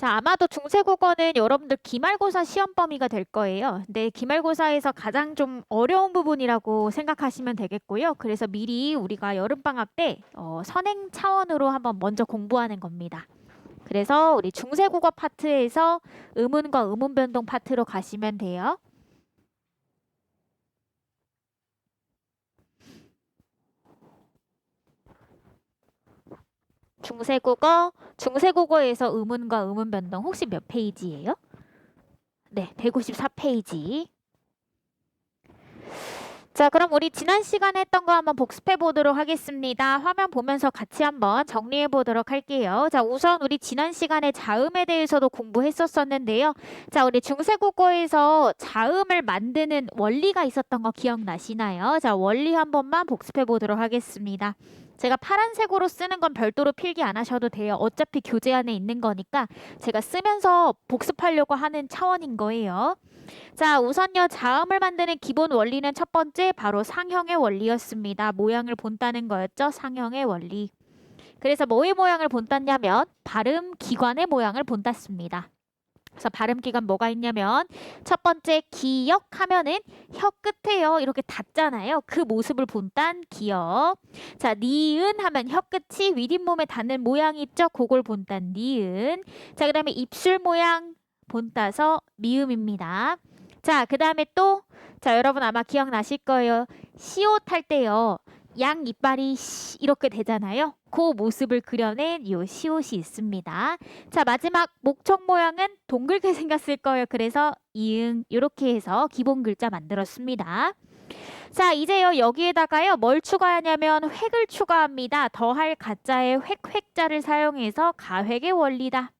자, 아마도 중세국어는 여러분들 기말고사 시험 범위가 될 거예요. 근데 기말고사에서 가장 좀 어려운 부분이라고 생각하시면 되겠고요. 그래서 미리 우리가 여름방학 때 선행 차원으로 한번 먼저 공부하는 겁니다. 그래서 우리 중세국어 파트에서 의문과 의문 변동 파트로 가시면 돼요. 중세국어에서 의문과 의문 변동 혹시 몇 페이지예요? 네, 154페이지. 자, 그럼 우리 지난 시간에 했던 거 한번 복습해 보도록 하겠습니다. 화면 보면서 같이 한번 정리해 보도록 할게요. 자, 우선 우리 지난 시간에 자음에 대해서도 공부했었었는데요. 자, 우리 중세국어에서 자음을 만드는 원리가 있었던 거 기억나시나요? 자, 원리 한 번만 복습해 보도록 하겠습니다. 제가 파란색으로 쓰는 건 별도로 필기 안 하셔도 돼요. 어차피 교재 안에 있는 거니까 제가 쓰면서 복습하려고 하는 차원인 거예요. 자, 우선요, 자음을 만드는 기본 원리는 첫 번째 바로 상형의 원리였습니다. 모양을 본다는 거였죠. 상형의 원리. 그래서 뭐의 모양을 본다냐면 발음 기관의 모양을 본다습니다. 그래서 발음 기관 뭐가 있냐면 첫 번째 기역하면은 혀 끝에요. 이렇게 닿잖아요. 그 모습을 본단 기역. 자, 니은 하면 혀 끝이 윗잇몸에 닿는 모양이 있죠. 그걸 본단 니은. 자, 그 다음에 입술 모양 본따서 미음입니다. 자, 그 다음에 또, 자, 여러분 아마 기억나실 거예요. 시옷 할 때요. 양 이빨이 이렇게 되잖아요. 그 모습을 그려낸 요 시옷이 있습니다. 자, 마지막 목청 모양은 동글게 생겼을 거예요. 그래서 이응 이렇게 해서 기본 글자 만들었습니다. 자, 이제요 여기에다가요 뭘 추가하냐면 획을 추가합니다. 더할 가짜의 획자를 사용해서 가획의 원리다.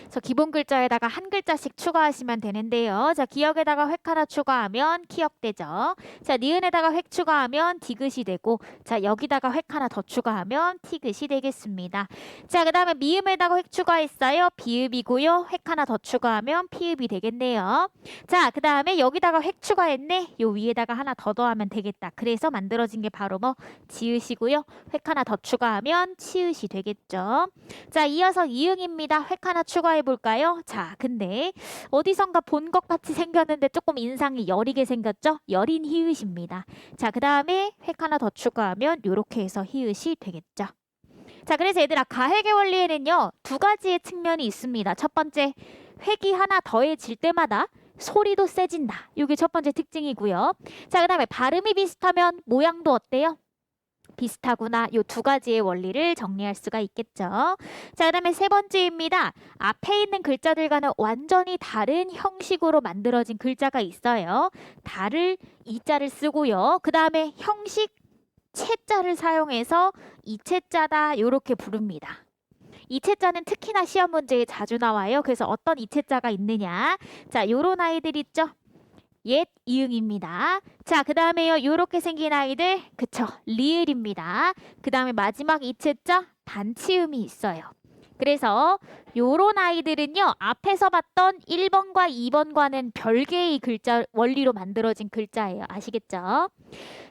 그래서 기본 글자에다가 한 글자씩 추가하시면 되는데요. 자, 기역에다가 획 하나 추가하면 키역되죠. 자, 니은에다가 획 추가하면 디귿이 되고, 자, 여기다가 획 하나 더 추가하면 티귿이 되겠습니다. 자, 그 다음에 미음에다가 획 추가했어요. 비읍이고요. 획 하나 더 추가하면 피읍이 되겠네요. 자, 그 다음에 여기다가 획 추가했네. 요 위에다가 하나 더 더하면 되겠다. 그래서 만들어진 게 바로 뭐 지읒이고요. 획 하나 더 추가하면 치읒이 되겠죠. 자, 이어서 이응입니다. 획 하나 추가해 볼까요? 자, 근데 어디선가 본 것 같이 생겼는데 조금 인상이 여리게 생겼죠? 여린 히읗입니다. 자, 그 다음에 획 하나 더 추가하면 이렇게 해서 히읗이 되겠죠. 자, 그래서 얘들아 가획의 원리에는요 두 가지의 측면이 있습니다. 첫 번째, 획이 하나 더해질 때마다 소리도 세진다. 이게 첫 번째 특징이고요. 자, 그 다음에 발음이 비슷하면 모양도 어때요? 비슷하구나. 요 두 가지의 원리를 정리할 수가 있겠죠. 자, 그 다음에 세 번째입니다. 앞에 있는 글자들과는 완전히 다른 형식으로 만들어진 글자가 있어요. 다를 이자를 쓰고요. 그 다음에 형식 채자를 사용해서 이채자다 이렇게 부릅니다. 이채자는 특히나 시험 문제에 자주 나와요. 그래서 어떤 이채자가 있느냐. 자, 요런 아이들 있죠. 옛 이응입니다. 자, 그 다음에요. 요렇게 생긴 아이들, 그쵸, 리을입니다. 그 다음에 마지막 이채자 반치음이 있어요. 그래서 요런 아이들은요. 앞에서 봤던 1번과 2번과는 별개의 글자 원리로 만들어진 글자예요. 아시겠죠?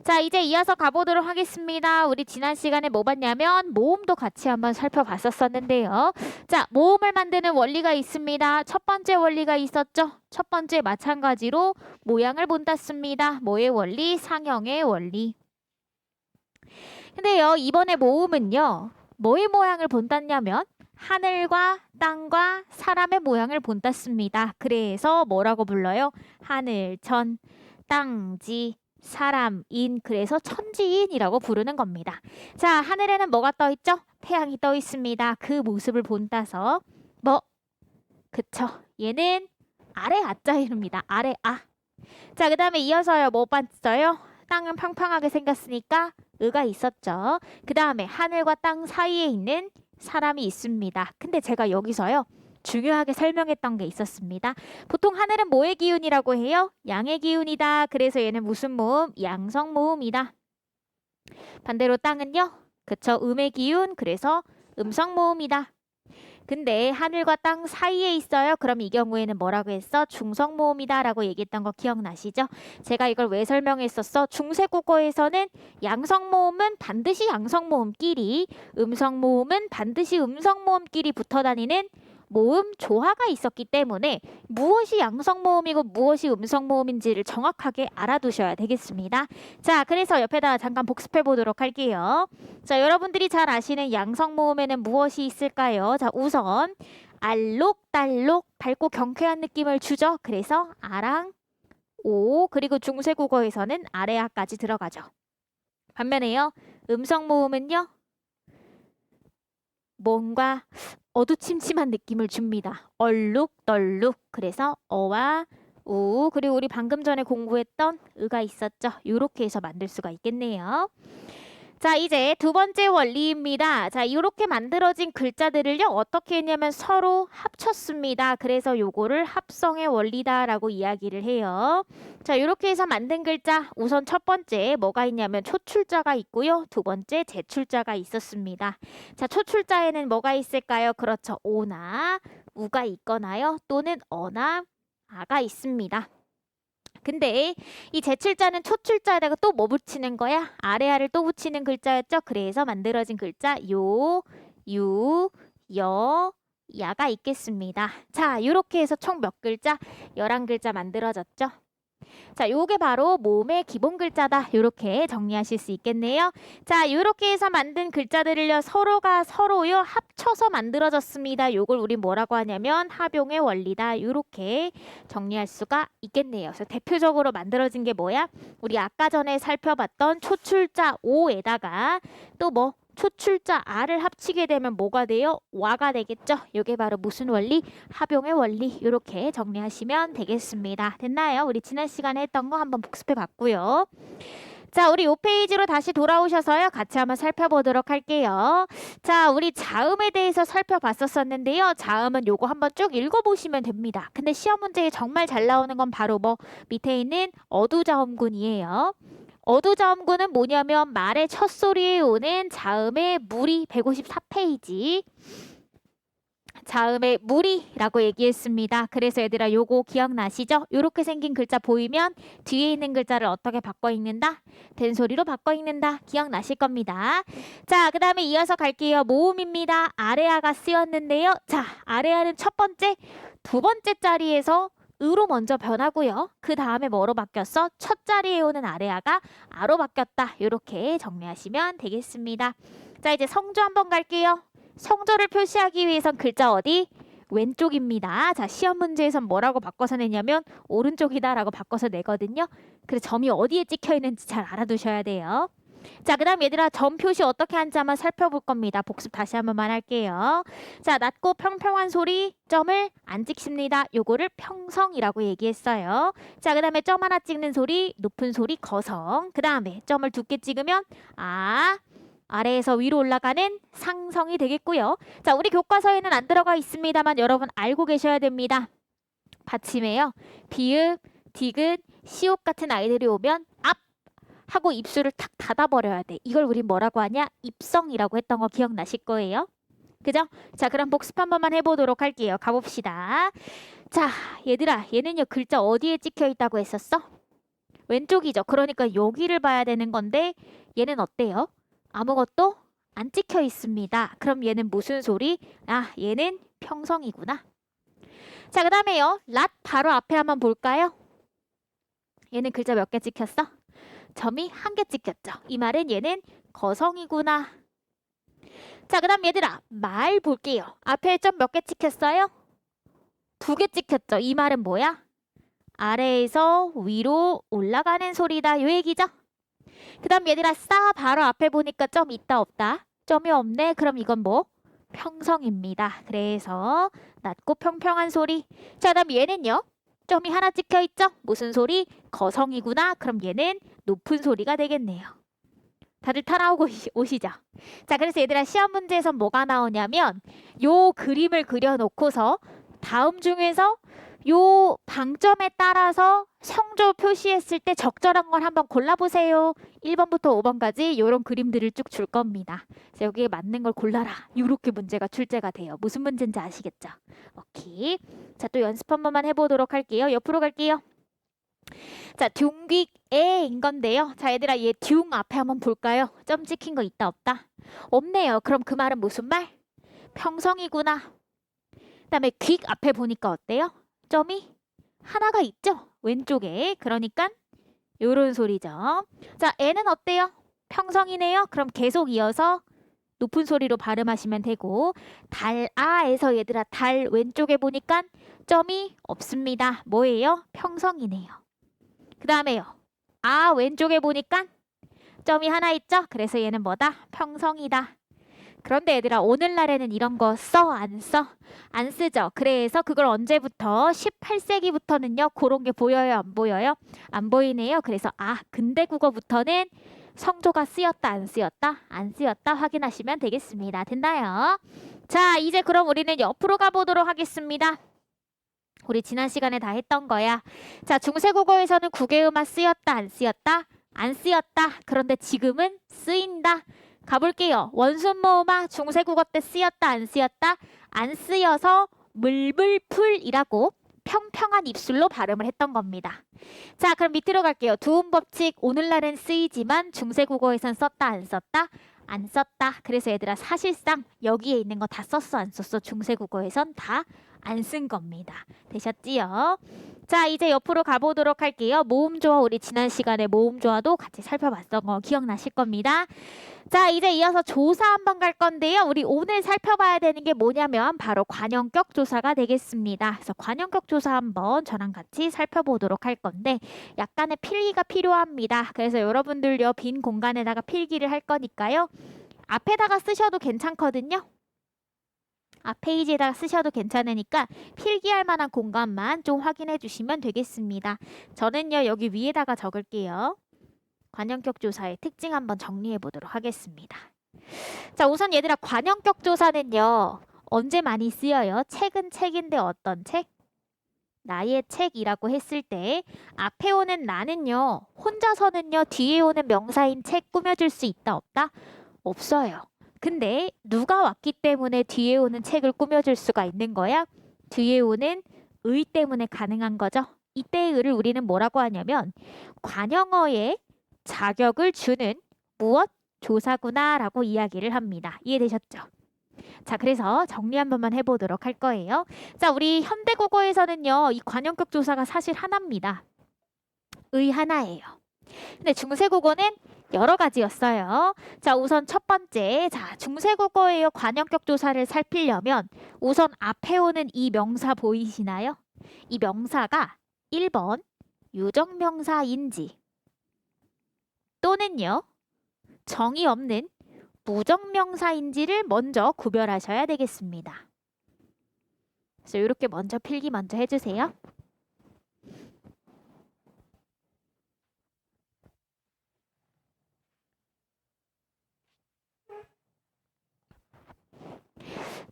자, 이제 이어서 가보도록 하겠습니다. 우리 지난 시간에 뭐 봤냐면 모음도 같이 한번 살펴봤었었는데요. 자, 모음을 만드는 원리가 있습니다. 첫 번째 원리가 있었죠. 첫 번째 마찬가지로 모양을 본다습니다. 뭐의 원리? 상형의 원리. 근데요, 이번에 모음은요. 뭐의 모양을 본다냐면 하늘과 땅과 사람의 모양을 본다습니다. 그래서 뭐라고 불러요? 하늘천, 땅지, 사람인, 그래서 천지인이라고 부르는 겁니다. 자, 하늘에는 뭐가 떠 있죠? 태양이 떠 있습니다. 그 모습을 본다서 뭐, 그쵸, 얘는 아래 아자입니다. 아래 아. 자, 그 다음에 이어서요 뭐 봤어요? 땅은 평평하게 생겼으니까 의가 있었죠. 그 다음에 하늘과 땅 사이에 있는 사람이 있습니다. 근데 제가 여기서요 중요하게 설명했던 게 있었습니다. 보통 하늘은 뭐의 기운이라고 해요? 양의 기운이다. 그래서 얘는 무슨 모음? 양성 모음이다. 반대로 땅은요? 그쵸, 음의 기운. 그래서 음성 모음이다. 근데 하늘과 땅 사이에 있어요. 그럼 이 경우에는 뭐라고 했어? 중성 모음이다 라고 얘기했던 거 기억나시죠? 제가 이걸 왜 설명했었어? 중세국어에서는 양성 모음은 반드시 양성 모음끼리, 음성 모음은 반드시 음성 모음끼리 붙어 다니는 모음 조화가 있었기 때문에 무엇이 양성 모음이고 무엇이 음성 모음인지를 정확하게 알아두셔야 되겠습니다. 자, 그래서 옆에다 잠깐 복습해 보도록 할게요. 자, 여러분들이 잘 아시는 양성 모음에는 무엇이 있을까요? 자, 우선 알록달록 밝고 경쾌한 느낌을 주죠. 그래서 아랑, 오, 그리고 중세국어에서는 아래아까지 들어가죠. 반면에요, 음성 모음은요, 뭔가 어두침침한 느낌을 줍니다. 얼룩덜룩. 그래서 어와 우, 그리고 우리 방금 전에 공부했던 으가 있었죠. 요렇게 해서 만들 수가 있겠네요. 자, 이제 두 번째 원리입니다. 자, 이렇게 만들어진 글자들을요, 어떻게 했냐면 서로 합쳤습니다. 그래서 요거를 합성의 원리다라고 이야기를 해요. 자, 이렇게 해서 만든 글자, 우선 첫 번째 뭐가 있냐면 초출자가 있고요. 두 번째 제출자가 있었습니다. 자, 초출자에는 뭐가 있을까요? 그렇죠. 오나 우가 있거나요. 또는 어나 아가 있습니다. 근데 이 제출자는 초출자에다가 또 뭐 붙이는 거야? 아래아를 또 붙이는 글자였죠? 그래서 만들어진 글자 요, 유, 여, 야가 있겠습니다. 자, 이렇게 해서 총 몇 글자? 11글자 만들어졌죠? 자, 요게 바로 모음의 기본 글자다. 요렇게 정리하실 수 있겠네요. 자, 요렇게 해서 만든 글자들을요, 서로가 서로요 합쳐서 만들어졌습니다. 요걸 우리 뭐라고 하냐면 합용의 원리다. 요렇게 정리할 수가 있겠네요. 그래서 대표적으로 만들어진 게 뭐야? 우리 아까 전에 살펴봤던 초출자 오에다가 또 뭐? 초출자 아를 합치게 되면 뭐가 돼요? 와가 되겠죠? 이게 바로 무슨 원리? 합용의 원리. 이렇게 정리하시면 되겠습니다. 됐나요? 우리 지난 시간에 했던 거 한번 복습해 봤고요. 자, 우리 요 페이지로 다시 돌아오셔서요. 같이 한번 살펴보도록 할게요. 자, 우리 자음에 대해서 살펴봤었는데요. 자음은 요거 한번 쭉 읽어보시면 됩니다. 근데 시험 문제에 정말 잘 나오는 건 바로 뭐 밑에 있는 어두자음군이에요. 어두자음군은 뭐냐면 말의 첫 소리에 오는 자음의 무리 154페이지. 자음의 무리라고 얘기했습니다. 그래서 얘들아 요거 기억나시죠? 요렇게 생긴 글자 보이면 뒤에 있는 글자를 어떻게 바꿔 읽는다? 된소리로 바꿔 읽는다. 기억나실 겁니다. 자, 그 다음에 이어서 갈게요. 모음입니다. 아래아가 쓰였는데요. 자, 아래아는 첫 번째, 두 번째 자리에서 으로 먼저 변하고요. 그 다음에 뭐로 바뀌었어? 첫 자리에 오는 아래아가 아로 바뀌었다. 이렇게 정리하시면 되겠습니다. 자, 이제 성조 한번 갈게요. 성조를 표시하기 위해선 글자 어디? 왼쪽입니다. 자, 시험 문제에선 뭐라고 바꿔서 내냐면 오른쪽이다라고 바꿔서 내거든요. 그래서 점이 어디에 찍혀 있는지 잘 알아두셔야 돼요. 자, 그 다음 얘들아 점 표시 어떻게 하는지 한번 살펴볼 겁니다. 복습 다시 한 번만 할게요. 자, 낮고 평평한 소리 점을 안 찍습니다. 요거를 평성이라고 얘기했어요. 자, 그 다음에 점 하나 찍는 소리 높은 소리 거성. 그 다음에 점을 두 개 찍으면 아래에서 위로 올라가는 상성이 되겠고요. 자, 우리 교과서에는 안 들어가 있습니다만 여러분 알고 계셔야 됩니다. 받침에요. 비읍, 디귿, 시옷 같은 아이들이 오면 앞 하고 입술을 탁 닫아버려야 돼. 이걸 우리 뭐라고 하냐? 입성이라고 했던 거 기억나실 거예요. 그죠? 자, 그럼 복습 한 번만 해보도록 할게요. 가봅시다. 자, 얘들아, 얘는요 글자 어디에 찍혀 있다고 했었어? 왼쪽이죠. 그러니까 여기를 봐야 되는 건데 얘는 어때요? 아무것도 안 찍혀 있습니다. 그럼 얘는 무슨 소리? 아, 얘는 평성이구나. 자, 그 다음에요. 랏 바로 앞에 한번 볼까요? 얘는 글자 몇 개 찍혔어? 점이 한 개 찍혔죠. 이 말은 얘는 거성이구나. 자, 그 다음 얘들아 말 볼게요. 앞에 점 몇 개 찍혔어요? 2개 찍혔죠. 이 말은 뭐야? 아래에서 위로 올라가는 소리다. 요 얘기죠. 그 다음 얘들아 싸 바로 앞에 보니까 점 있다 없다? 점이 없네. 그럼 이건 뭐? 평성입니다. 그래서 낮고 평평한 소리. 자, 그다음 얘는요. 점이 하나 찍혀 있죠? 무슨 소리? 거성이구나. 그럼 얘는 높은 소리가 되겠네요. 다들 따라오고 오시죠? 자, 그래서 얘들아 시험 문제에서 뭐가 나오냐면 요 그림을 그려놓고서 다음 중에서 요 방점에 따라서 성조 표시했을 때 적절한 걸 한번 골라보세요. 1번부터 5번까지 요런 그림들을 쭉 줄 겁니다. 그래서 여기에 맞는 걸 골라라. 요렇게 문제가 출제가 돼요. 무슨 문제인지 아시겠죠? 오케이. 자, 또 연습 한 번만 해보도록 할게요. 옆으로 갈게요. 자, 둥귀에인 건데요. 자, 얘들아 얘 둥 앞에 한번 볼까요? 점 찍힌 거 있다 없다? 없네요. 그럼 그 말은 무슨 말? 평성이구나. 그다음에 퀵 앞에 보니까 어때요? 점이 하나가 있죠? 왼쪽에. 그러니까 요런 소리죠. 자, N은 어때요? 평성이네요. 그럼 계속 이어서 높은 소리로 발음하시면 되고 달아에서 얘들아 달 왼쪽에 보니까 점이 없습니다. 뭐예요? 평성이네요. 그 다음에요. 아 왼쪽에 보니까 점이 하나 있죠? 그래서 얘는 뭐다? 평성이다. 그런데 얘들아 오늘날에는 이런 거 써? 안 써? 안 쓰죠. 그래서 그걸 언제부터? 18세기부터는요. 그런 게 보여요? 안 보여요? 안 보이네요. 그래서 근대 국어부터는 성조가 쓰였다 안 쓰였다? 안 쓰였다 확인하시면 되겠습니다. 됐나요? 자 이제 그럼 우리는 옆으로 가보도록 하겠습니다. 우리 지난 시간에 다 했던 거야. 자 중세국어에서는 국외음화 쓰였다 안 쓰였다? 안 쓰였다. 그런데 지금은 쓰인다. 가볼게요. 원순모음화 중세국어 때 쓰였다 안 쓰였다? 안 쓰여서 물불풀이라고 평평한 입술로 발음을 했던 겁니다. 자 그럼 밑으로 갈게요. 두음법칙 오늘날엔 쓰이지만 중세국어에선 썼다 안 썼다? 안 썼다. 그래서 얘들아 사실상 여기에 있는 거 다 썼어 안 썼어? 중세국어에선 다 안 쓴 겁니다. 되셨지요? 자 이제 옆으로 가보도록 할게요. 모음조화 우리 지난 시간에 모음조화도 같이 살펴봤던 거 기억나실 겁니다. 자 이제 이어서 조사 한번 갈 건데요. 우리 오늘 살펴봐야 되는 게 뭐냐면 바로 관형격 조사가 되겠습니다. 그래서 관형격 조사 한번 저랑 같이 살펴보도록 할 건데 약간의 필기가 필요합니다. 그래서 여러분들요 빈 공간에다가 필기를 할 거니까요. 앞에다가 쓰셔도 괜찮거든요. 앞 페이지에다가 쓰셔도 괜찮으니까 필기할 만한 공간만 좀 확인해 주시면 되겠습니다. 저는요 여기 위에다가 적을게요. 관형격 조사의 특징 한번 정리해 보도록 하겠습니다. 자 우선 얘들아 관형격 조사는요 언제 많이 쓰여요? 책은 책인데 어떤 책? 나의 책이라고 했을 때 앞에 오는 나는요 혼자서는요 뒤에 오는 명사인 책 꾸며줄 수 있다 없다? 없어요. 근데 누가 왔기 때문에 뒤에 오는 책을 꾸며줄 수가 있는 거야? 뒤에 오는 의 때문에 가능한 거죠. 이때의 의를 우리는 뭐라고 하냐면 관형어의 자격을 주는 무엇? 조사구나 라고 이야기를 합니다. 이해되셨죠? 자 그래서 정리 한 번만 해보도록 할 거예요. 자 우리 현대국어에서는요 이 관형격 조사가 사실 하나입니다. 의 하나예요. 근데 중세국어는 여러 가지였어요. 자 우선 첫 번째 자 중세국어의 관형격 조사를 살피려면 우선 앞에 오는 이 명사 보이시나요? 이 명사가 1번 유적명사인지 또는요 정의 없는 무적명사인지를 먼저 구별하셔야 되겠습니다. 그래서 이렇게 먼저 필기 먼저 해주세요.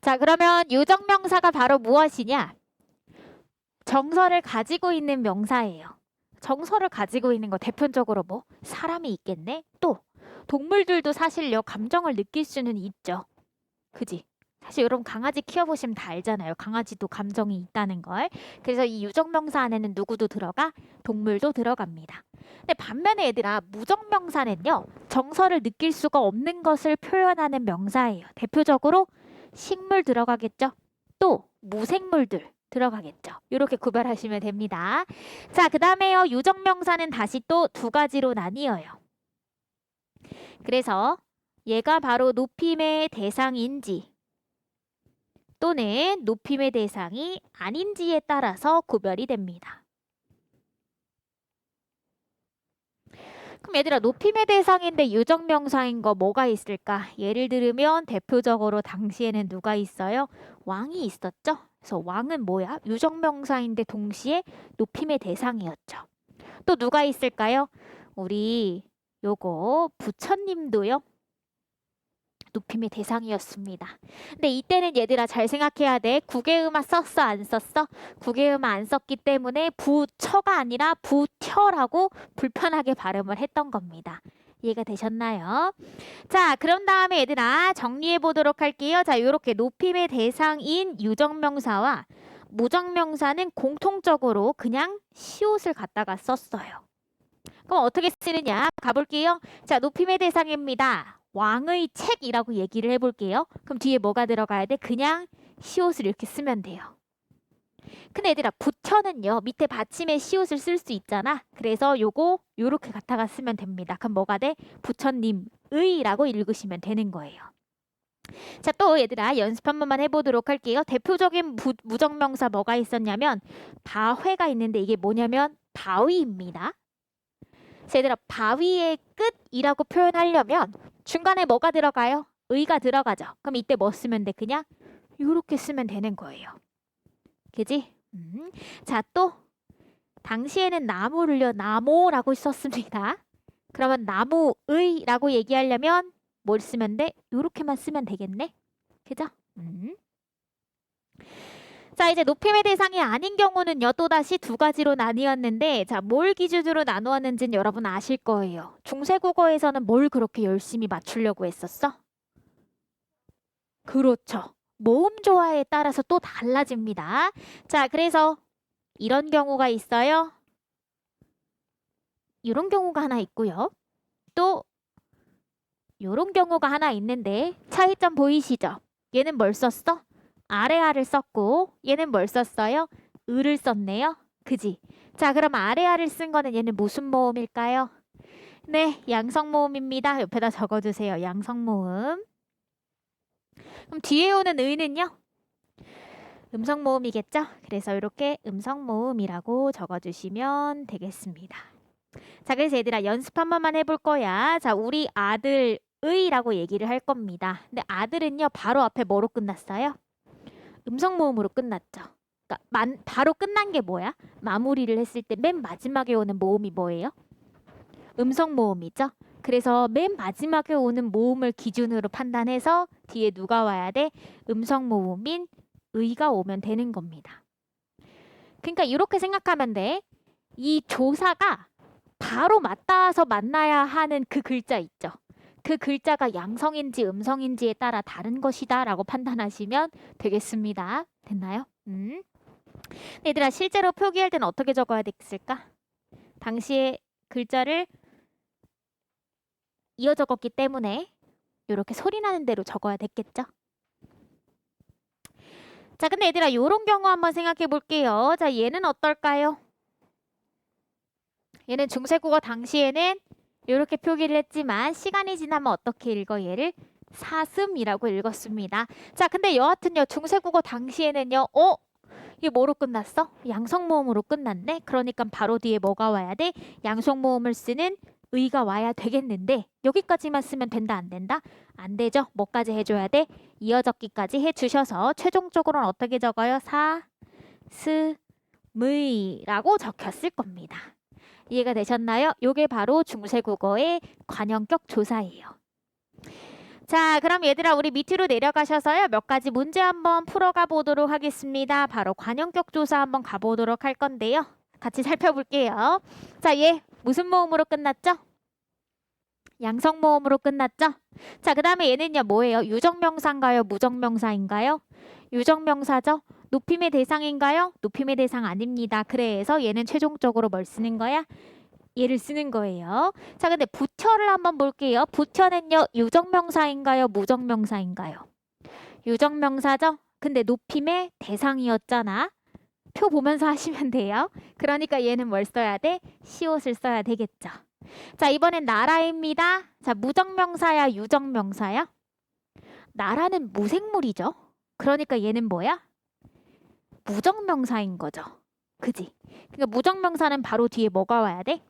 자 그러면 유적명사가 바로 무엇이냐? 정서를 가지고 있는 명사예요. 정서를 가지고 있는 거 대표적으로 뭐 사람이 있겠네? 또 동물들도 사실요 감정을 느낄 수는 있죠. 그지? 사실 여러분 강아지 키워보시면 다 알잖아요. 강아지도 감정이 있다는 걸. 그래서 이 유적명사 안에는 누구도 들어가? 동물도 들어갑니다. 근데 반면에 얘들아 무적명사는요. 정서를 느낄 수가 없는 것을 표현하는 명사예요. 대표적으로 식물 들어가겠죠? 또 무생물들 들어가겠죠. 이렇게 구별하시면 됩니다. 자, 그 다음에요. 유적명사는 다시 또 두 가지로 나뉘어요. 그래서 얘가 바로 높임의 대상인지 또는 높임의 대상이 아닌지에 따라서 구별이 됩니다. 그럼 얘들아 높임의 대상인데 유적명사인 거 뭐가 있을까? 예를 들면 대표적으로 당시에는 누가 있어요? 왕이 있었죠? 그래서 왕은 뭐야? 유적명사인데 동시에 높임의 대상이었죠. 또 누가 있을까요? 우리 요거 부처님도요. 높임의 대상이었습니다. 근데 이때는 얘들아 잘 생각해야 돼. 국외음화 썼어 안 썼어? 국외음화 안 썼기 때문에 부처가 아니라 부텨라고 불편하게 발음을 했던 겁니다. 이해가 되셨나요? 자 그런 다음에 얘들아 정리해 보도록 할게요. 자 요렇게 높임의 대상인 유적명사와 무적명사는 공통적으로 그냥 시옷을 갖다가 썼어요. 그럼 어떻게 쓰느냐 가볼게요. 자 높임의 대상입니다. 왕의 책이라고 얘기를 해볼게요. 그럼 뒤에 뭐가 들어가야 돼? 그냥 시옷을 이렇게 쓰면 돼요. 근데 얘들아 부처는요 밑에 받침에 시옷을 쓸 수 있잖아. 그래서 요거 요렇게 갖다가 쓰면 됩니다. 그럼 뭐가 돼? 부처님의 라고 읽으시면 되는 거예요. 자, 또 얘들아 연습 한 번만 해보도록 할게요. 대표적인 무정명사 뭐가 있었냐면 바회가 있는데 이게 뭐냐면 바위입니다. 자, 얘들아 바위의 끝이라고 표현하려면 중간에 뭐가 들어가요? 의가 들어가죠. 그럼 이때 뭐 쓰면 돼? 그냥 요렇게 쓰면 되는 거예요. 그지? 자, 또 당시에는 나무를요 나무라고 썼습니다. 그러면 나무의라고 얘기하려면 뭘 쓰면 돼? 요렇게만 쓰면 되겠네. 그죠? 자, 이제 높임의 대상이 아닌 경우는요 또다시 두 가지로 나뉘었는데, 자, 뭘 기준으로 나누었는지는 여러분 아실 거예요. 중세국어에서는 뭘 그렇게 열심히 맞추려고 했었어? 그렇죠. 모음 조화에 따라서 또 달라집니다. 자, 그래서 이런 경우가 있어요. 이런 경우가 하나 있고요. 또 이런 경우가 하나 있는데 차이점 보이시죠? 얘는 뭘 썼어? 아래아를 썼고 얘는 뭘 썼어요? 을을 썼네요. 그지? 자, 그럼 아래아를 쓴 거는 얘는 무슨 모음일까요? 네, 양성모음입니다. 옆에다 적어주세요. 양성모음. 그럼 뒤에 오는 의는요? 음성모음이겠죠? 그래서 이렇게 음성모음이라고 적어주시면 되겠습니다. 자, 그래서 얘들아 연습 한 번만 해볼 거야. 자, 우리 아들의라고 얘기를 할 겁니다. 근데 아들은요 바로 앞에 뭐로 끝났어요? 음성모음으로 끝났죠. 그러니까 바로 끝난 게 뭐야? 마무리를 했을 때 맨 마지막에 오는 모음이 뭐예요? 음성모음이죠. 그래서 맨 마지막에 오는 모음을 기준으로 판단해서 뒤에 누가 와야 돼? 음성모음인 의가 오면 되는 겁니다. 그러니까 이렇게 생각하면 돼. 이 조사가 바로 맞닿아서 만나야 하는 그 글자 있죠. 그 글자가 양성인지 음성인지에 따라 다른 것이다 라고 판단하시면 되겠습니다. 됐나요? 얘들아 실제로 표기할 때는 어떻게 적어야 됐을까? 당시에 글자를 이어 적었기 때문에 이렇게 소리 나는 대로 적어야 됐겠죠? 자, 근데 얘들아 이런 경우 한번 생각해 볼게요. 자, 얘는 어떨까요? 얘는 중세국어 당시에는 이렇게 표기를 했지만 시간이 지나면 어떻게 읽어? 얘를 사슴이라고 읽었습니다. 자, 근데 여하튼요 중세국어 당시에는요 이게 뭐로 끝났어? 양성모음으로 끝났네. 그러니까 바로 뒤에 뭐가 와야 돼? 양성모음을 쓰는 의가 와야 되겠는데 여기까지만 쓰면 된다 안 된다? 안 되죠. 뭐까지 해줘야 돼? 이어적기까지 해주셔서 최종적으로는 어떻게 적어요? 사슴의라고 적혔을 겁니다. 이해가 되셨나요? 요게 바로 중세국어의 관형격 조사예요. 자, 그럼 얘들아 우리 밑으로 내려가셔서요 몇 가지 문제 한번 풀어가 보도록 하겠습니다. 바로 관형격 조사 한번 가보도록 할 건데요. 같이 살펴볼게요. 자, 얘 무슨 모음으로 끝났죠? 양성모음으로 끝났죠? 자, 그 다음에 얘는요 뭐예요? 유정명사인가요? 무정명사인가요? 유정명사죠? 높임의 대상인가요? 높임의 대상 아닙니다. 그래서 얘는 최종적으로 뭘 쓰는 거야? 얘를 쓰는 거예요. 자, 근데 부처를 한번 볼게요. 부처는요 유정명사인가요? 무정명사인가요? 유정명사죠? 근데 높임의 대상이었잖아. 표 보면서 하시면 돼요. 그러니까 얘는 뭘 써야 돼? 시옷을 써야 되겠죠. 자, 이번엔 나라입니다. 자, 무정명사야 유정명사야? 나라는 무생물이죠. 그러니까 얘는 뭐야? 무정명사인 거죠. 그지? 그러니까 무정명사는 바로 뒤에 뭐가 와야 돼?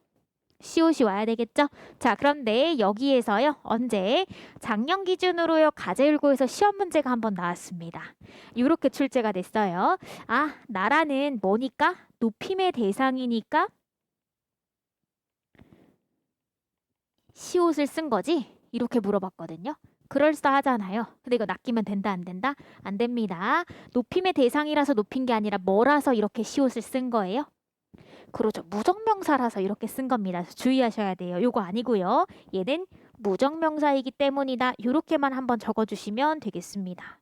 시옷이 와야 되겠죠? 자, 그런데 여기에서요. 언제? 작년 기준으로요. 가제율고에서 시험 문제가 한번 나왔습니다. 이렇게 출제가 됐어요. 아, 나라는 뭐니까? 높임의 대상이니까 시옷을 쓴 거지? 이렇게 물어봤거든요. 그럴싸하잖아요. 근데 이거 낚이면 된다 안 된다? 안 됩니다. 높임의 대상이라서 높인 게 아니라 뭐라서 이렇게 시옷을 쓴 거예요? 그렇죠. 무정명사라서 이렇게 쓴 겁니다. 그래서 주의하셔야 돼요. 요거 아니고요. 얘는 무정명사이기 때문이다. 이렇게만 한번 적어주시면 되겠습니다.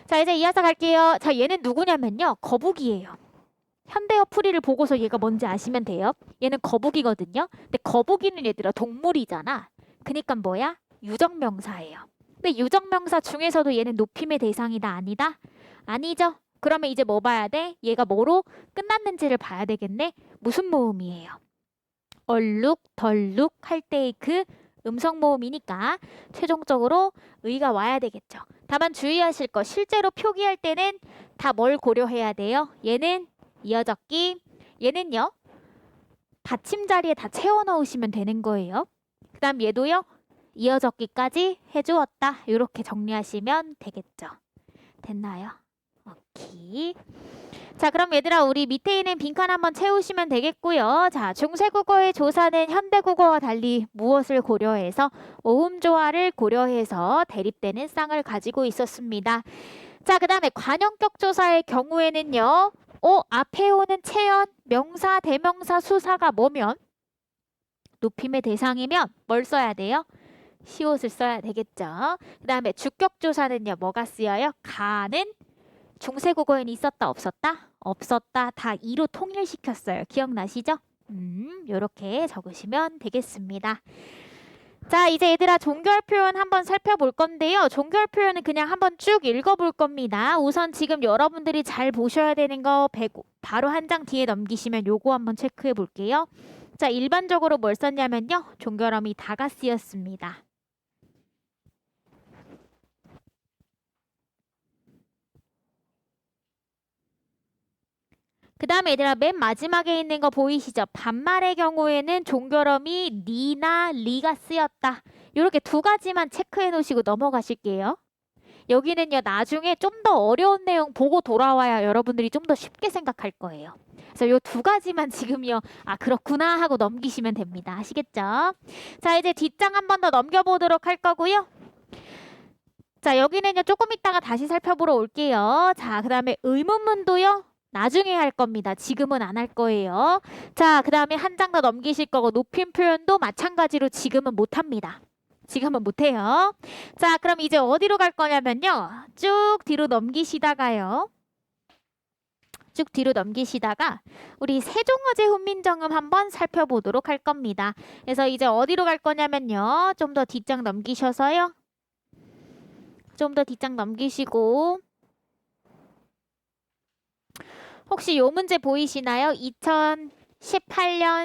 자, 이제 이어서 갈게요. 자, 얘는 누구냐면요. 거북이에요. 현대어 풀이를 보고서 얘가 뭔지 아시면 돼요. 얘는 거북이거든요. 근데 거북이는 얘들아 동물이잖아. 그니까 뭐야? 유정명사예요. 근데 유적명사 중에서도 얘는 높임의 대상이다 아니다? 아니죠. 그러면 이제 뭐 봐야 돼? 얘가 뭐로 끝났는지를 봐야 되겠네. 무슨 모음이에요? 얼룩, 덜룩 할 때의 그 음성 모음이니까 최종적으로 의가 와야 되겠죠. 다만 주의하실 거 실제로 표기할 때는 다 뭘 고려해야 돼요? 얘는 이어적기, 얘는요. 받침 자리에 다 채워 넣으시면 되는 거예요. 그 다음 얘도요. 이어적기까지 해주었다. 이렇게 정리하시면 되겠죠. 됐나요? 오케이. 자, 그럼 얘들아 우리 밑에 있는 빈칸 한번 채우시면 되겠고요. 자, 중세국어의 조사는 현대국어와 달리 무엇을 고려해서 오음조화를 고려해서 대립되는 쌍을 가지고 있었습니다. 자, 그 다음에 관형격 조사의 경우에는요. 앞에 오는 체연, 명사, 대명사, 수사가 뭐면 높임의 대상이면 뭘 써야 돼요? 시옷을 써야 되겠죠. 그 다음에 주격조사는요. 뭐가 쓰여요? 가는 중세국어에는 있었다 없었다? 없었다. 다 이로 통일시켰어요. 기억나시죠? 요렇게 적으시면 되겠습니다. 자, 이제 얘들아 종결 표현 한번 살펴볼 건데요. 종결 표현은 그냥 한번 쭉 읽어볼 겁니다. 우선 지금 여러분들이 잘 보셔야 되는 거 바로 한 장 뒤에 넘기시면 요거 한번 체크해 볼게요. 자, 일반적으로 뭘 썼냐면요. 종결어미 다가 쓰였습니다. 그 다음에 얘들아 맨 마지막에 있는 거 보이시죠? 반말의 경우에는 종결어미 니나 리가 쓰였다. 이렇게 두 가지만 체크해 놓으시고 넘어가실게요. 여기는요 나중에 좀 더 어려운 내용 보고 돌아와야 여러분들이 좀 더 쉽게 생각할 거예요. 그래서 요 두 가지만 지금요 그렇구나 하고 넘기시면 됩니다. 아시겠죠? 자, 이제 뒷장 한 번 더 넘겨보도록 할 거고요. 자, 여기는요 조금 있다가 다시 살펴보러 올게요. 자, 그 다음에 의문문도요 나중에 할 겁니다. 지금은 안 할 거예요. 자, 그 다음에 한 장 더 넘기실 거고 높임 표현도 마찬가지로 지금은 못 합니다. 지금은 못해요. 자, 그럼 이제 어디로 갈 거냐면요. 쭉 뒤로 넘기시다가요. 쭉 뒤로 넘기시다가 우리 세종어제 훈민정음 한번 살펴보도록 할 겁니다. 그래서 이제 어디로 갈 거냐면요. 좀 더 뒷장 넘기셔서요. 좀 더 뒷장 넘기시고 혹시 요 문제 보이시나요? 2018년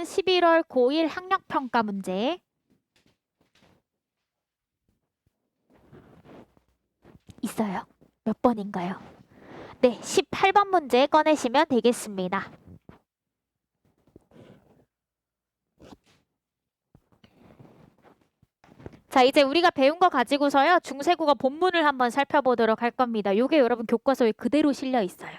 11월 고1 학력평가 문제. 있어요. 몇 번인가요? 네, 18번 문제 꺼내시면 되겠습니다. 자, 이제 우리가 배운 거 가지고서요. 중세국어 본문을 한번 살펴보도록 할 겁니다. 요게 여러분 교과서에 그대로 실려 있어요.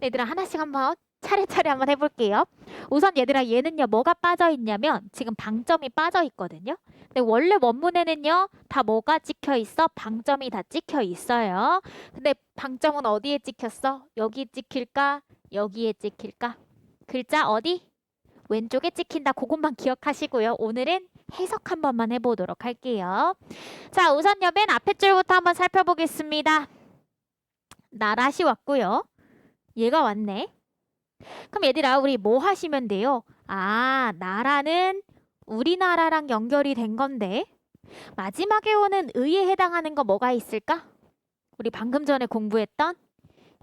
얘들아 하나씩 한번 차례차례 한번 해볼게요. 우선 얘들아 얘는요 뭐가 빠져 있냐면 지금 방점이 빠져 있거든요. 근데 원래 원문에는요 다 뭐가 찍혀 있어? 방점이 다 찍혀 있어요. 근데 방점은 어디에 찍혔어? 여기 찍힐까? 여기에 찍힐까? 글자 어디? 왼쪽에 찍힌다. 그것만 기억하시고요. 오늘은 해석 한 번만 해보도록 할게요. 자, 우선요 맨 앞에 줄부터 한번 살펴보겠습니다. 나라시 왔고요. 얘가 왔네. 그럼 얘들아 우리 뭐 하시면 돼요? 나라는 우리나라랑 연결이 된 건데 마지막에 오는 의에 해당하는 거 뭐가 있을까? 우리 방금 전에 공부했던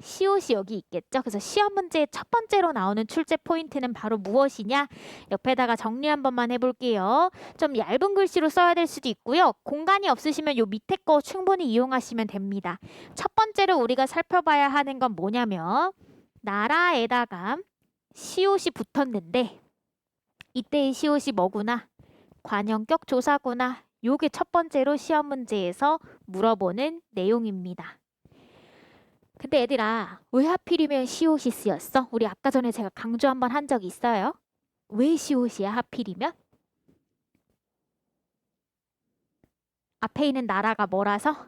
시옷이 여기 있겠죠? 그래서 시험 문제의 첫 번째로 나오는 출제 포인트는 바로 무엇이냐? 옆에다가 정리 한 번만 해볼게요. 좀 얇은 글씨로 써야 될 수도 있고요. 공간이 없으시면 요 밑에 거 충분히 이용하시면 됩니다. 첫 번째로 우리가 살펴봐야 하는 건 뭐냐면 나라에다가 시옷이 붙었는데 이때의 시옷이 뭐구나? 관형격 조사구나. 요게 첫 번째로 시험 문제에서 물어보는 내용입니다. 근데 얘들아 왜 하필이면 시옷이 쓰였어? 우리 아까 전에 제가 강조 한번 한 적 있어요. 왜 시옷이야 하필이면? 앞에 있는 나라가 뭐라서?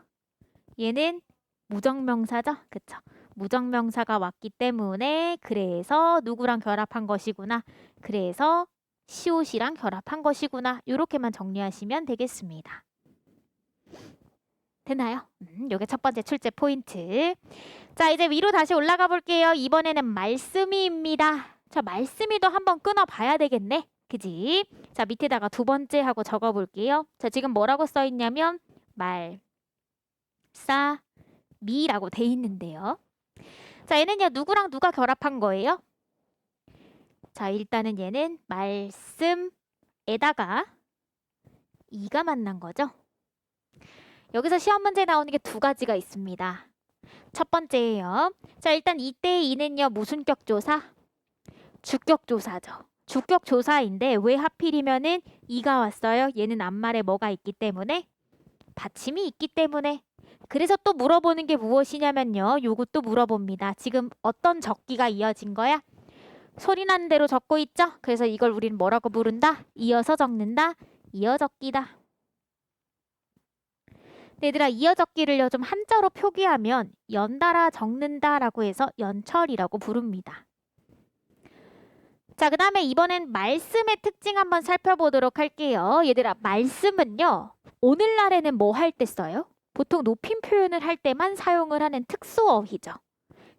얘는 무정명사죠? 그쵸? 무정명사가 왔기 때문에 그래서 누구랑 결합한 것이구나. 그래서 시옷이랑 결합한 것이구나. 이렇게만 정리하시면 되겠습니다. 됐나요? 요게 첫 번째 출제 포인트. 자, 이제 위로 다시 올라가 볼게요. 이번에는 말씀이입니다. 자, 말씀이도 한번 끊어봐야 되겠네. 그지? 자, 밑에다가 두 번째 하고 적어볼게요. 자, 지금 뭐라고 써있냐면 미라고 돼 있는데요. 자, 얘는요, 누구랑 누가 결합한 거예요? 자, 일단은 얘는 말씀에다가 이가 만난 거죠. 여기서 시험 문제에 나오는 게 두 가지가 있습니다. 첫 번째예요. 자, 일단 이때의 이는요, 무슨 격조사? 주격조사죠. 주격조사인데 왜 하필이면은 이가 왔어요? 얘는 앞말에 뭐가 있기 때문에? 받침이 있기 때문에. 그래서 또 물어보는 게 무엇이냐면요. 요것도 물어봅니다. 지금 어떤 적기가 이어진 거야? 소리 나는 대로 적고 있죠? 그래서 이걸 우리는 뭐라고 부른다? 이어서 적는다. 이어적기다. 얘들아, 이어적기를요 좀 한자로 표기하면 연달아 적는다라고 해서 연철이라고 부릅니다. 자, 그 다음에 이번엔 말씀의 특징 한번 살펴보도록 할게요. 얘들아, 말씀은요 오늘날에는 뭐 할 때 써요? 보통 높임 표현을 할 때만 사용을 하는 특수어휘죠.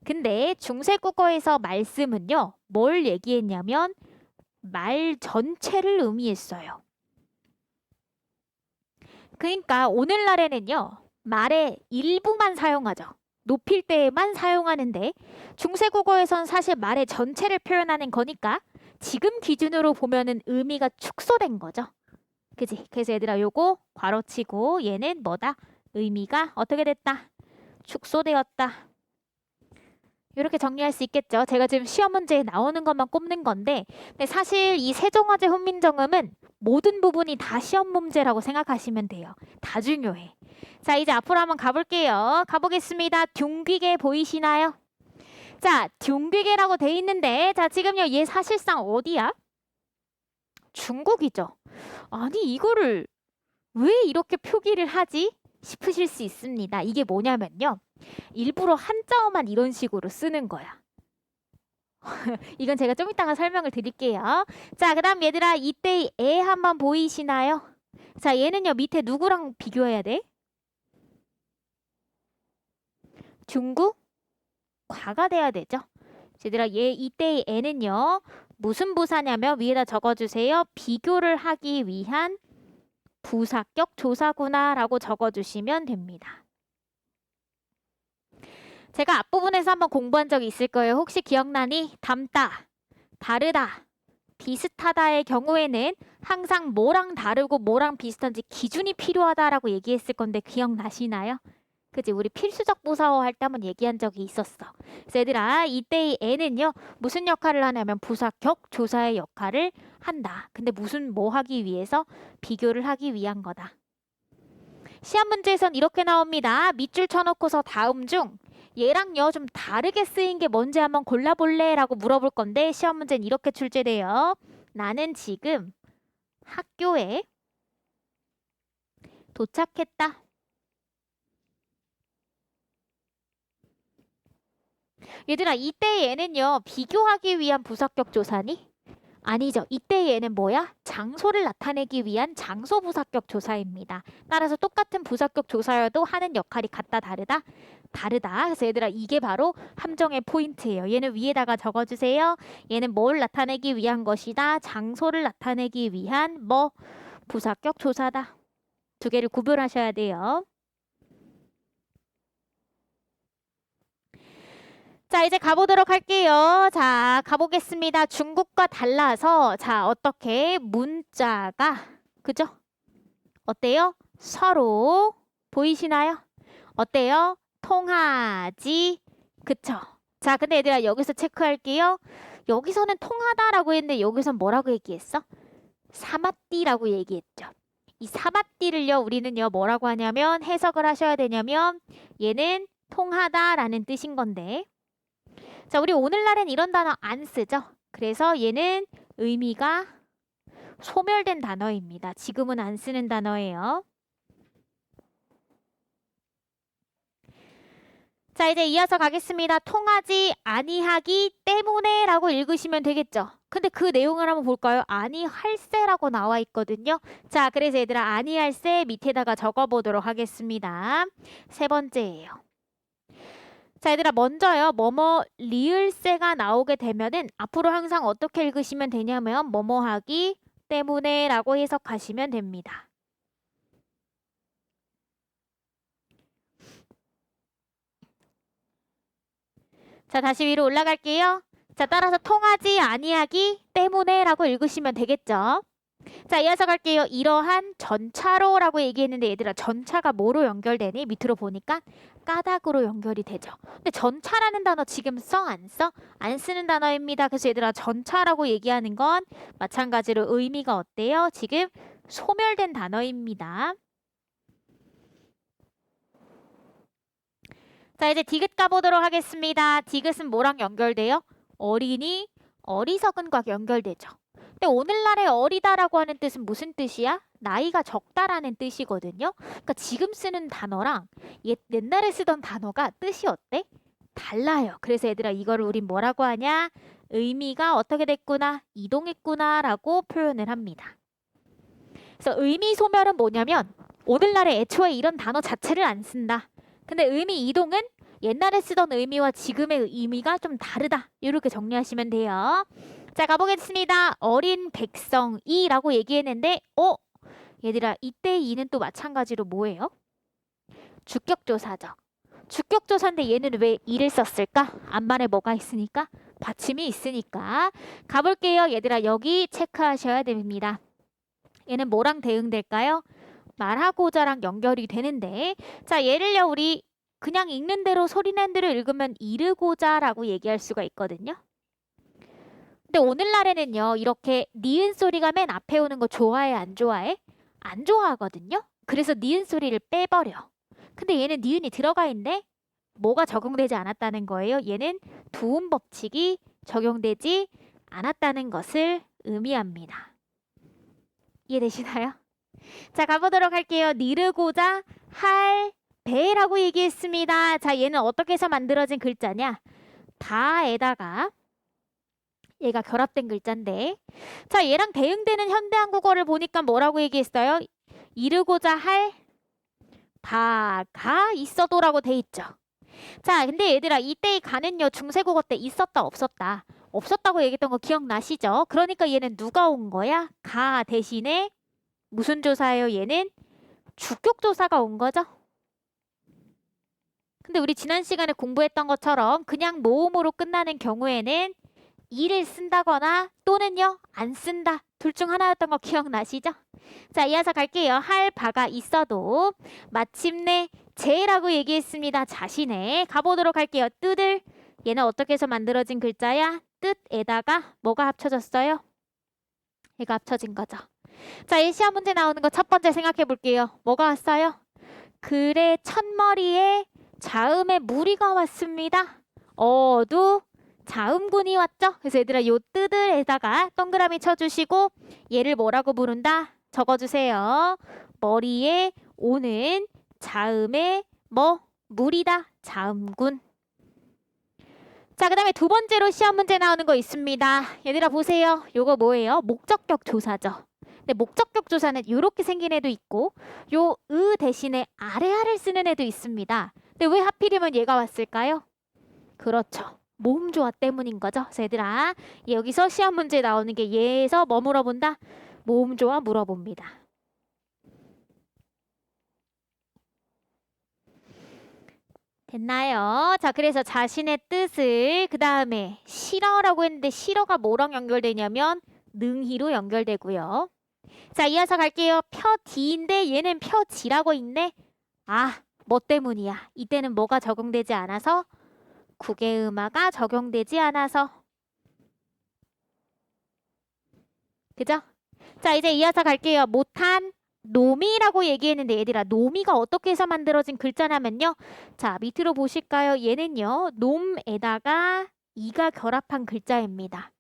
근데 중세국어에서 말씀은요 뭘 얘기했냐면 말 전체를 의미했어요. 그러니까 오늘날에는요 말의 일부만 사용하죠. 높일 때에만 사용하는데 중세국어에선 사실 말의 전체를 표현하는 거니까 지금 기준으로 보면은 의미가 축소된 거죠. 그지? 그래서 얘들아 요거 괄호치고 얘는 뭐다? 의미가 어떻게 됐다? 축소되었다. 이렇게 정리할 수 있겠죠. 제가 지금 시험 문제에 나오는 것만 꼽는 건데 근데 사실 이 세종화재 훈민정음은 모든 부분이 다 시험 문제라고 생각하시면 돼요. 다 중요해. 자, 이제 앞으로 한번 가볼게요. 가보겠습니다. 둥귀개 보이시나요? 자, 둥귀개라고 돼 있는데 자, 지금요 얘 사실상 어디야? 중국이죠. 아니 이거를 왜 이렇게 표기를 하지? 싶으실 수 있습니다. 이게 뭐냐면요. 일부러 한자어만 이런 식으로 쓰는 거야. 이건 제가 좀 이따가 설명을 드릴게요. 자, 그 다음 얘들아 이때의 애 한번 보이시나요? 자, 얘는요 밑에 누구랑 비교해야 돼? 중국? 과가 돼야 되죠. 얘들아 얘 이때의 애는요 무슨 부사냐면 위에다 적어주세요. 비교를 하기 위한 부사격 조사구나 라고 적어주시면 됩니다. 제가 앞부분에서 한번 공부한 적이 있을 거예요. 혹시 기억나니? 닮다, 다르다, 비슷하다의 경우에는 항상 뭐랑 다르고 뭐랑 비슷한지 기준이 필요하다라고 얘기했을 건데 기억나시나요? 그지? 우리 필수적 부사어 할 때 한번 얘기한 적이 있었어. 그래서 얘들아 이때의 애는요 무슨 역할을 하냐면 부사격 조사의 역할을 한다. 근데 무슨 뭐 하기 위해서? 비교를 하기 위한 거다. 시험 문제에선 이렇게 나옵니다. 밑줄 쳐놓고서 다음 중 얘랑요 좀 다르게 쓰인 게 뭔지 한번 골라볼래? 라고 물어볼 건데 시험 문제는 이렇게 출제돼요. 나는 지금 학교에 도착했다. 얘들아 이때 얘는요 비교하기 위한 부사격 조사니? 아니죠. 이때 얘는 뭐야? 장소를 나타내기 위한 장소 부사격 조사입니다. 따라서 똑같은 부사격 조사여도 하는 역할이 같다 다르다? 다르다. 그래서 얘들아 이게 바로 함정의 포인트예요. 얘는 위에다가 적어주세요. 얘는 뭘 나타내기 위한 것이다? 장소를 나타내기 위한 뭐? 부사격 조사다. 두 개를 구별하셔야 돼요. 자, 이제 가보도록 할게요. 자, 가보겠습니다. 중국과 달라서 자, 어떻게 문자가 그죠? 어때요? 서로 보이시나요? 어때요? 통하지 그쵸? 자, 근데 얘들아 여기서 체크할게요. 여기서는 통하다라고 했는데 여기서 뭐라고 얘기했어? 사마띠라고 얘기했죠. 이 사마띠를요 우리는요 뭐라고 하냐면 해석을 하셔야 되냐면 얘는 통하다라는 뜻인 건데 자, 우리 오늘날엔 이런 단어 안 쓰죠. 그래서 얘는 의미가 소멸된 단어입니다. 지금은 안 쓰는 단어예요. 자, 이제 이어서 가겠습니다. 통하지 아니하기 때문에 라고 읽으시면 되겠죠. 근데 그 내용을 한번 볼까요? 아니할세라고 나와 있거든요. 자, 그래서 얘들아 아니할세 밑에다가 적어보도록 하겠습니다. 세 번째예요. 자, 얘들아 먼저요. 뭐뭐 리을세가 나오게 되면은 앞으로 항상 어떻게 읽으시면 되냐면 뭐뭐 하기 때문에 라고 해석하시면 됩니다. 자, 다시 위로 올라갈게요. 자, 따라서 통하지 아니하기 때문에 라고 읽으시면 되겠죠. 자, 이어서 갈게요. 이러한 전차로라고 얘기했는데 얘들아 전차가 뭐로 연결되니? 밑으로 보니까 까닭으로 연결이 되죠. 근데 전차라는 단어 지금 써? 안 써? 안 쓰는 단어입니다. 그래서 얘들아 전차라고 얘기하는 건 마찬가지로 의미가 어때요? 지금 소멸된 단어입니다. 자, 이제 디귿 가보도록 하겠습니다. 디귿은 뭐랑 연결돼요? 어린이, 어리석은과 연결되죠. 근데 오늘날의 어리다라고 하는 뜻은 무슨 뜻이야? 나이가 적다라는 뜻이거든요. 그러니까 지금 쓰는 단어랑 옛날에 쓰던 단어가 뜻이 어때? 달라요. 그래서 얘들아 이거를 우린 뭐라고 하냐? 의미가 어떻게 됐구나, 이동했구나 라고 표현을 합니다. 그래서 의미 소멸은 뭐냐면 오늘날에 애초에 이런 단어 자체를 안 쓴다. 근데 의미 이동은 옛날에 쓰던 의미와 지금의 의미가 좀 다르다. 이렇게 정리하시면 돼요. 자, 가보겠습니다. 어린 백성이라고 얘기했는데 얘들아 이때 이는 또 마찬가지로 뭐예요? 주격조사죠. 주격조사인데 얘는 왜 이를 썼을까? 앞말에 뭐가 있으니까? 받침이 있으니까. 가볼게요. 얘들아 여기 체크하셔야 됩니다. 얘는 뭐랑 대응될까요? 말하고자랑 연결이 되는데, 자, 예를요 우리 그냥 읽는 대로 소리낸 대로 읽으면 이르고자라고 얘기할 수가 있거든요. 근데 오늘날에는요 이렇게 니은 소리가 맨 앞에 오는 거 좋아해 안 좋아해? 안 좋아하거든요. 그래서 니은 소리를 빼버려. 근데 얘는 니은이 들어가 있는데 뭐가 적용되지 않았다는 거예요? 얘는 두음 법칙이 적용되지 않았다는 것을 의미합니다. 이해되시나요? 자, 가보도록 할게요. 니르고자 할 배라고 얘기했습니다. 자, 얘는 어떻게 해서 만들어진 글자냐? 다에다가 얘가 결합된 글자인데, 자, 얘랑 대응되는 현대한국어를 보니까 뭐라고 얘기했어요? 이르고자 할 바가 있어도라고 돼 있죠. 자, 근데 얘들아 이때의 가는요 중세국어 때 있었다 없었다? 없었다고 얘기했던 거 기억나시죠? 그러니까 얘는 누가 온 거야? 가 대신에 무슨 조사예요? 얘는 주격조사가 온 거죠. 근데 우리 지난 시간에 공부했던 것처럼 그냥 모음으로 끝나는 경우에는 이를 쓴다거나 또는요 안 쓴다, 둘 중 하나였던 거 기억나시죠? 자, 이어서 갈게요. 할 바가 있어도 마침내 제라고 얘기했습니다. 자신의. 가보도록 할게요. 뜻을, 얘는 어떻게 해서 만들어진 글자야? 뜻에다가 뭐가 합쳐졌어요? 얘가 합쳐진 거죠. 자, 이 시험 문제 나오는 거 첫 번째 생각해 볼게요. 뭐가 왔어요? 글의 첫머리에 자음의 무리가 왔습니다. 어두 자음군이 왔죠? 그래서 얘들아 요 뜻을에다가 동그라미 쳐주시고 얘를 뭐라고 부른다? 적어주세요. 머리에 오는 자음의 무리다. 자음군. 자, 그 다음에 두 번째로 시험 문제 나오는 거 있습니다. 얘들아 보세요. 요거 뭐예요? 목적격 조사죠. 근데 목적격 조사는 이렇게 생긴 애도 있고 요 으 대신에 아래아를 쓰는 애도 있습니다. 근데 왜 하필이면 얘가 왔을까요? 그렇죠. 모음 조화 때문인 거죠. 그래서 얘들아 여기서 시험 문제 나오는 게 얘에서 뭐 물어본다? 모음 조화 물어봅니다. 됐나요? 자, 그래서 자신의 뜻을 그 다음에 싫어라고 했는데 싫어가 뭐랑 연결되냐면 능히로 연결되고요. 자, 이어서 갈게요. 표디인데 얘는 표지라고 있네. 아, 뭐 때문이야? 이때는 뭐가 적용되지 않아서? 국외음화가 적용되지 않아서. 그죠? 자, 이제 이어서 갈게요. 못한 놈이라고 얘기했는데 얘들아 놈이가 어떻게 해서 만들어진 글자냐면요. 자, 밑으로 보실까요? 얘는요. 놈에다가 이가 결합한 글자입니다.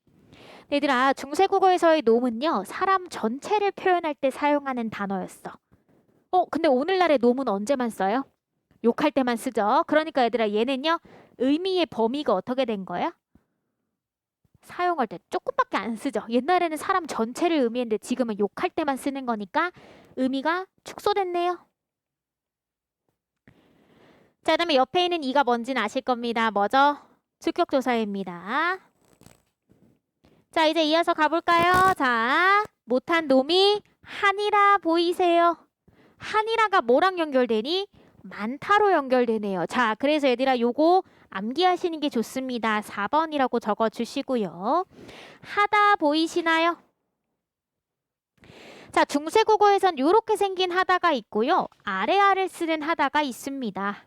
얘들아 중세국어에서의 놈은요. 사람 전체를 표현할 때 사용하는 단어였어. 근데 오늘날의 놈은 언제만 써요? 욕할 때만 쓰죠. 그러니까 얘들아 얘는요. 의미의 범위가 어떻게 된 거야? 사용할 때 조금밖에 안 쓰죠. 옛날에는 사람 전체를 의미했는데 지금은 욕할 때만 쓰는 거니까 의미가 축소됐네요. 자, 그다음에 옆에 있는 이가 뭔지는 아실 겁니다. 뭐죠? 주격조사입니다. 자, 이제 이어서 가볼까요? 자, 못한 놈이 한이라 보이세요. 한이라가 뭐랑 연결되니? 많다로 연결되네요. 자, 그래서 얘들아 요거 암기하시는 게 좋습니다. 4번이라고 적어주시고요. 하다 보이시나요? 자, 중세국어에선 요렇게 생긴 하다가 있고요. 아래아를 쓰는 하다가 있습니다.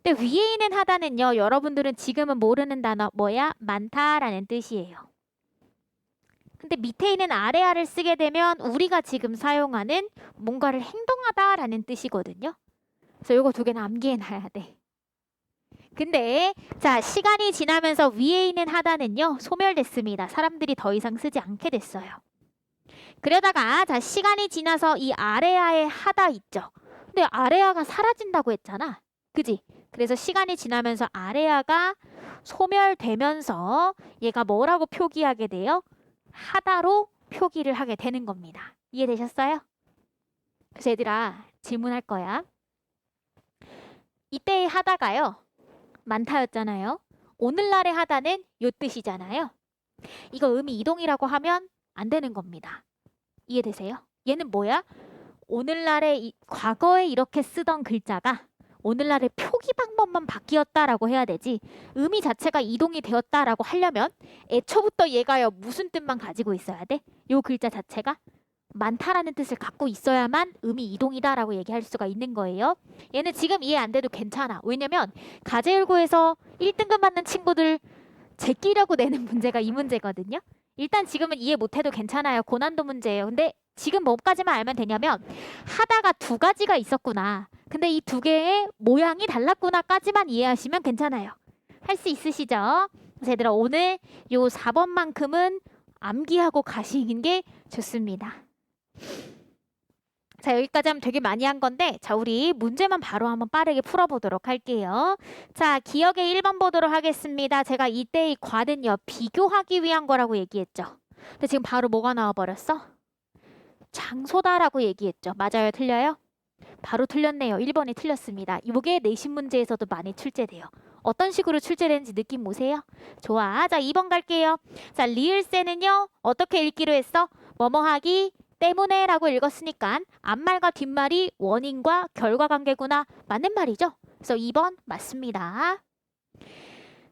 근데 위에 있는 하다는요. 여러분들은 지금은 모르는 단어 뭐야? 많다라는 뜻이에요. 근데 밑에 있는 아래아를 쓰게 되면 우리가 지금 사용하는 뭔가를 행동하다라는 뜻이거든요. 그래서 요거 두 개는 암기해놔야 돼. 근데 자, 시간이 지나면서 위에 있는 하다는요. 소멸됐습니다. 사람들이 더 이상 쓰지 않게 됐어요. 그러다가 자, 시간이 지나서 이 아래아의 하다 있죠. 근데 아래아가 사라진다고 했잖아. 그지? 그래서 시간이 지나면서 아래아가 소멸되면서 얘가 뭐라고 표기하게 돼요? 하다로 표기를 하게 되는 겁니다. 이해되셨어요? 그래서 얘들아 질문할 거야. 이때의 하다가요. 많다였잖아요. 오늘날의 하다는 요 뜻이잖아요. 이거 의미 이동이라고 하면 안 되는 겁니다. 이해되세요? 얘는 뭐야? 오늘날의 과거에 이렇게 쓰던 글자가 오늘날의 표기 방법만 바뀌었다라고 해야 되지 의미 자체가 이동이 되었다라고 하려면 애초부터 얘가요 무슨 뜻만 가지고 있어야 돼? 요 글자 자체가 많다라는 뜻을 갖고 있어야만 의미 이동이다라고 얘기할 수가 있는 거예요. 얘는 지금 이해 안 돼도 괜찮아. 왜냐면 가제일고에서 1등급 받는 친구들 제끼려고 내는 문제가 이 문제거든요. 일단 지금은 이해 못해도 괜찮아요. 고난도 문제예요. 근데 지금 뭐까지만 알면 되냐면 하다가 두 가지가 있었구나. 근데 이 두 개의 모양이 달랐구나까지만 이해하시면 괜찮아요. 할 수 있으시죠? 그래서 얘들아 오늘 요 4번만큼은 암기하고 가시는 게 좋습니다. 자, 여기까지 하면 되게 많이 한 건데 자, 우리 문제만 바로 한번 빠르게 풀어보도록 할게요. 자, 기억의 1번 보도록 하겠습니다. 제가 이때의 과는요 비교하기 위한 거라고 얘기했죠. 근데 지금 바로 뭐가 나와버렸어? 장소다라고 얘기했죠. 맞아요? 틀려요? 바로 틀렸네요. 1번이 틀렸습니다. 이게 내신 문제에서도 많이 출제돼요. 어떤 식으로 출제되는지 느낌 오세요? 좋아. 자, 2번 갈게요. 자, 리을세는요. 어떻게 읽기로 했어? 뭐뭐하기 때문에 라고 읽었으니까 앞말과 뒷말이 원인과 결과 관계구나. 맞는 말이죠? 그래서 2번 맞습니다.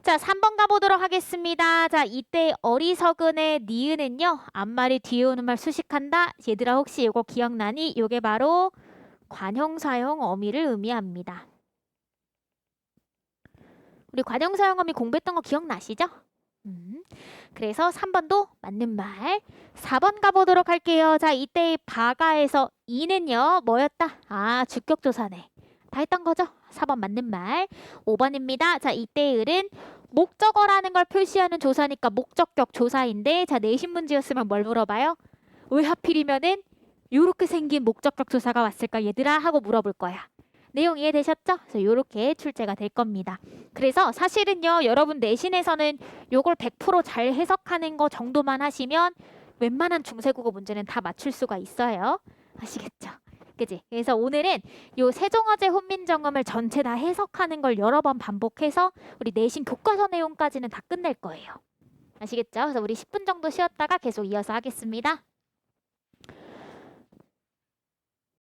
자, 3번 가보도록 하겠습니다. 자, 이때 어리석은의 니은은요. 앞말이 뒤에 오는 말 수식한다. 얘들아 혹시 이거 기억나니? 이게 바로 관형사형 어미를 의미합니다. 우리 관형사형 어미 공부했던 거 기억나시죠? 그래서 3번도 맞는 말. 4번 가보도록 할게요. 자, 이때의 바가에서 이는요. 뭐였다? 아, 주격조사네. 다 했던 거죠? 4번 맞는 말. 5번입니다. 자, 이때의 을은 목적어라는 걸 표시하는 조사니까 목적격 조사인데 자, 내신 문제였으면 뭘 물어봐요? 왜 하필이면은 요렇게 생긴 목적격 조사가 왔을까 얘들아 하고 물어볼 거야. 내용 이해되셨죠? 그래서 요렇게 출제가 될 겁니다. 그래서 사실은요 여러분 내신에서는 요걸 100% 잘 해석하는 거 정도만 하시면 웬만한 중세국어 문제는 다 맞출 수가 있어요. 아시겠죠? 그지? 그래서 오늘은 요 세종어제 훈민정음을 전체 다 해석하는 걸 여러 번 반복해서 우리 내신 교과서 내용까지는 다 끝낼 거예요. 아시겠죠? 그래서 우리 10분 정도 쉬었다가 계속 이어서 하겠습니다.